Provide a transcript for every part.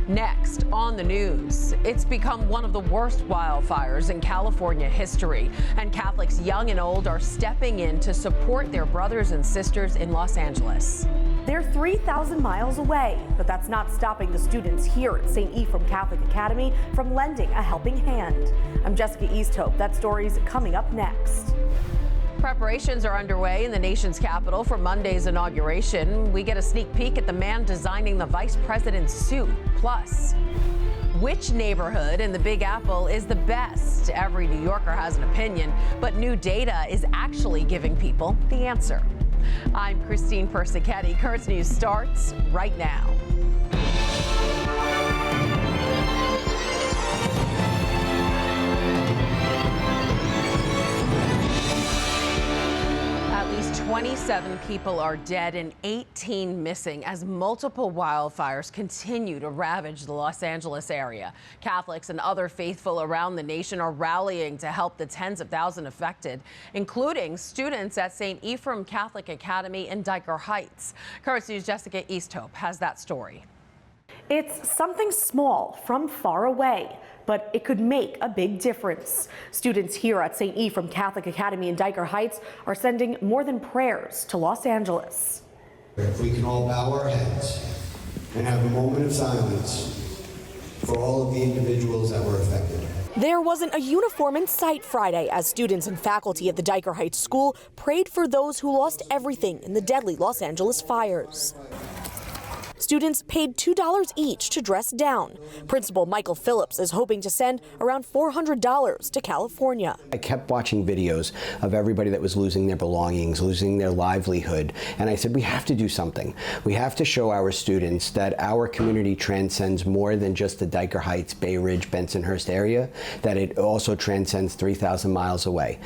Next on the news, it's become one of the worst wildfires in California history, and Catholics young and old are stepping in to support their brothers and sisters in Los Angeles. They're 3,000 miles away, but that's not stopping the students here at St. Ephraim Catholic Academy from lending a helping hand. I'm Jessica Easthope. That story's coming up next. Preparations are underway in the nation's capital for Monday's inauguration. We get a sneak peek at the man designing the vice president's suit. Plus, which neighborhood in the Big Apple is the best? Every New Yorker has an opinion, but new data is actually giving people the answer. I'm Christine Persichetti. Currents News starts right now. At least 27 people are dead and 18 missing as multiple wildfires continue to ravage the Los Angeles area. Catholics and other faithful around the nation are rallying to help the tens of thousands affected, including students at St. Ephrem Catholic Academy in Diker Heights. Currents News' Jessica Easthope has that story. It's something small from far away, but it could make a big difference. Students here at St. Ephrem Catholic Academy in Diker Heights are sending more than prayers to Los Angeles. If we can all bow our heads and have a moment of silence for all of the individuals that were affected. There wasn't a uniform in sight Friday as students and faculty at the Diker Heights School prayed for those who lost everything in the deadly Los Angeles fires. Students paid $2 each to dress down. Principal Michael Phillips is hoping to send around $400 to California. I kept watching videos of everybody that was losing their belongings, losing their livelihood, and I said, we have to do something. We have to show our students that our community transcends more than just the Diker Heights, Bay Ridge, Bensonhurst area, that it also transcends 3,000 miles away.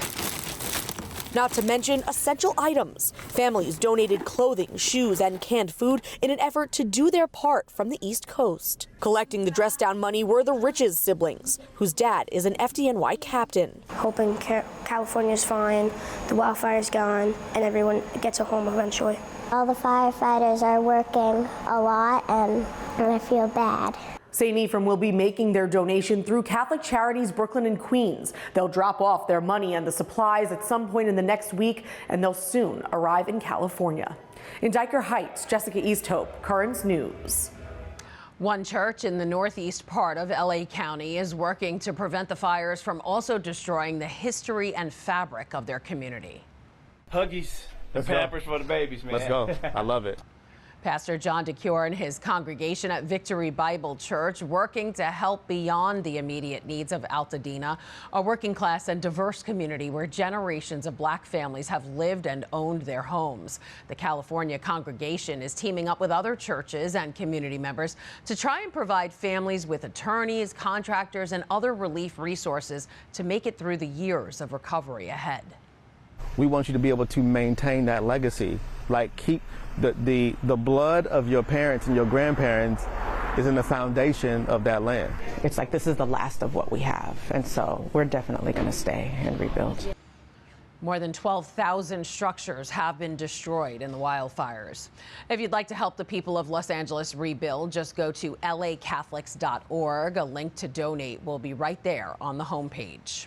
Not to mention essential items. Families donated clothing, shoes, and canned food in an effort to do their part from the East Coast. Collecting the dress down money were the Riches siblings, whose dad is an FDNY captain. Hoping California's fine, the wildfire's gone, and everyone gets a home eventually. All the firefighters are working a lot, and I feel bad. St. Ephrem will be making their donation through Catholic Charities Brooklyn and Queens. They'll drop off their money and the supplies at some point in the next week, and they'll soon arrive in California. In Diker Heights, Jessica Easthope, Currents News. One church in the northeast part of LA County is working to prevent the fires from also destroying the history and fabric of their community. Huggies, the Pampers for the babies, man. Let's go. I love it. Pastor John DeCure and his congregation at Victory Bible Church working to help beyond the immediate needs of Altadena, a working class and diverse community where generations of black families have lived and owned their homes. The California congregation is teaming up with other churches and community members to try and provide families with attorneys, contractors, and other relief resources to make it through the years of recovery ahead. We want you to be able to maintain that legacy, like keep the blood of your parents and your grandparents is in the foundation of that land. It's like this is the last of what we have, and so we're definitely going to stay and rebuild. More than 12,000 structures have been destroyed in the wildfires. If you'd like to help the people of Los Angeles rebuild, just go to lacatholics.org. A link to donate will be right there on the homepage.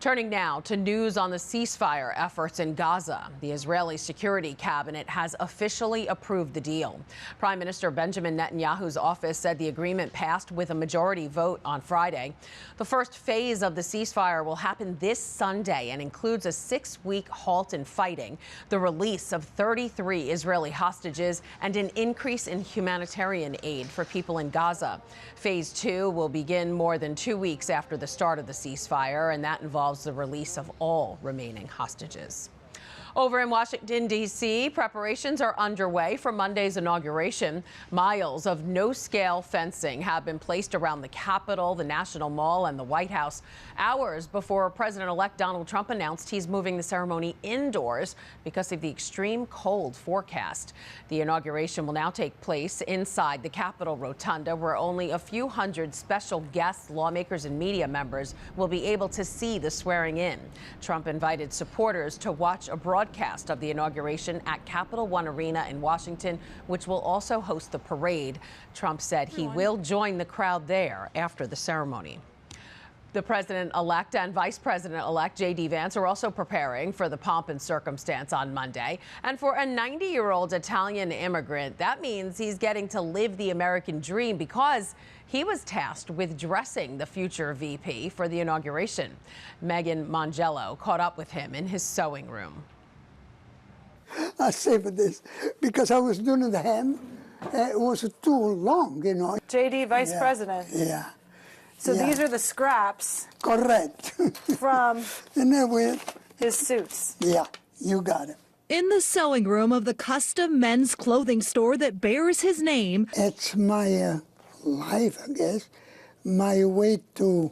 Turning now to news on the ceasefire efforts in Gaza. The Israeli Security Cabinet has officially approved the deal. Prime Minister Benjamin Netanyahu's office said the agreement passed with a majority vote on Friday. The first phase of the ceasefire will happen this Sunday and includes a 6-week halt in fighting, the release of 33 Israeli hostages, and an increase in humanitarian aid for people in Gaza. Phase 2 will begin more than 2 weeks after the start of the ceasefire, and that involves the release of all remaining hostages. Over in Washington, D.C., preparations are underway for Monday's inauguration. Miles of no-scale fencing have been placed around the Capitol, the National Mall, and the White House, hours before President-elect Donald Trump announced he's moving the ceremony indoors because of the extreme cold forecast. The inauguration will now take place inside the Capitol Rotunda, where only a few hundred special guests, lawmakers, and media members will be able to see the swearing-in. Trump invited supporters to watch a broadcast broadcast of the inauguration at Capital One Arena in Washington, which will also host the parade. Trump said he will join the crowd there after the ceremony. The president-elect and vice president-elect J.D. Vance are also preparing for the pomp and circumstance on Monday. And for a 90-year-old Italian immigrant, that means he's getting to live the American dream because he was tasked with dressing the future VP for the inauguration. Megan Mongello caught up with him in his sewing room. I saved this because I was doing the hem. It was too long, you know. J.D. Vice President. Yeah. So these are the scraps. Correct. From and his suits. Yeah, you got it. In the sewing room of the custom men's clothing store that bears his name. It's my life, I guess. My way to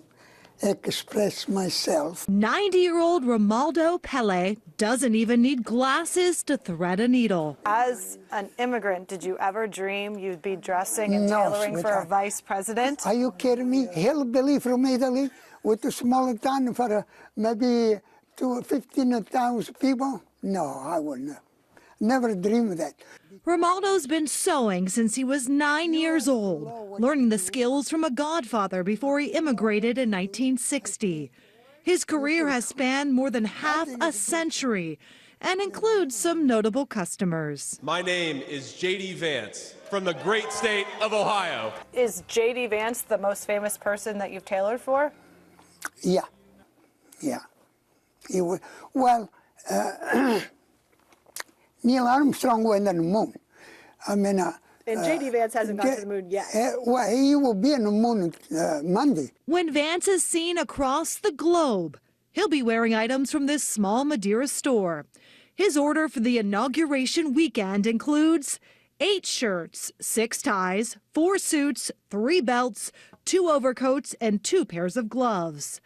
express myself. 90-year-old Romaldo Pele doesn't even need glasses to thread a needle. As an immigrant, did you ever dream you'd be dressing and tailoring for a vice president? Are you kidding me? Hillbilly from Italy with a small town for maybe 15,000 people? No, I wouldn't. Never dreamed of that. Romaldo's been sewing since he was 9 years old, learning the skills from a godfather before he immigrated in 1960. His career has spanned more than half a century and includes some notable customers. My name is J.D. Vance from the great state of Ohio. Is J.D. Vance the most famous person that you've tailored for? Yeah. Well, Neil Armstrong went on the moon. I mean, and J.D. Vance hasn't gone to the moon yet. Well, he will be on the moon Monday. When Vance is seen across the globe, he'll be wearing items from this small Madeira store. His order for the inauguration weekend includes 8 shirts, 6 ties, 4 suits, 3 belts, 2 overcoats, and 2 pairs of gloves.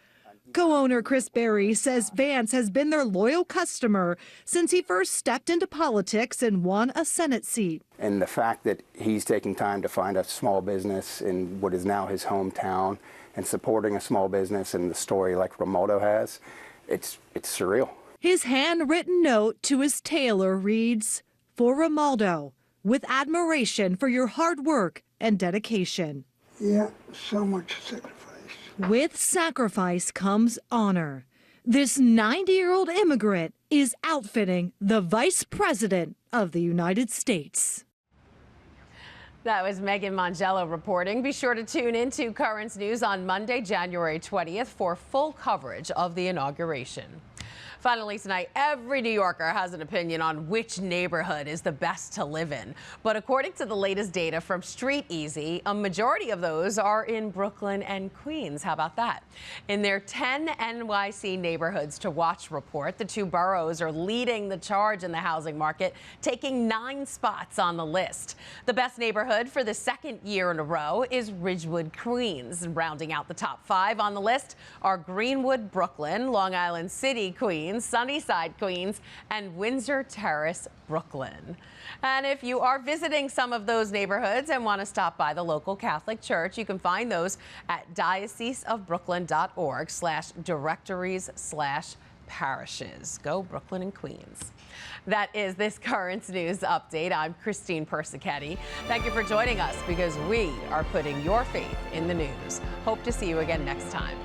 Co-owner Chris Berry says Vance has been their loyal customer since he first stepped into politics and won a Senate seat. And the fact that he's taking time to find a small business in what is now his hometown and supporting a small business and the story like Romaldo has, it's surreal. His handwritten note to his tailor reads, "For Romaldo, with admiration for your hard work and dedication." Yeah, so much sacrifice. With sacrifice comes honor. This 90-year-old immigrant is outfitting the Vice President of the United States. That was Megan Mongello reporting. Be sure to tune in to Currents News on Monday, January 20th for full coverage of the inauguration. Finally tonight, every New Yorker has an opinion on which neighborhood is the best to live in. But according to the latest data from StreetEasy, a majority of those are in Brooklyn and Queens. How about that? In their 10 NYC neighborhoods to watch report, the 2 boroughs are leading the charge in the housing market, taking 9 spots on the list. The best neighborhood for the second year in a row is Ridgewood, Queens. And rounding out the top 5 on the list are Greenwood, Brooklyn, Long Island City, Queens, Sunnyside, Queens, and Windsor Terrace, Brooklyn. And if you are visiting some of those neighborhoods and want to stop by the local Catholic church, you can find those at dioceseofbrooklyn.org/directories/parishes. Go Brooklyn and Queens. That is this Currents News update. I'm Christine Persichetti. Thank you for joining us because we are putting your faith in the news. Hope to see you again next time.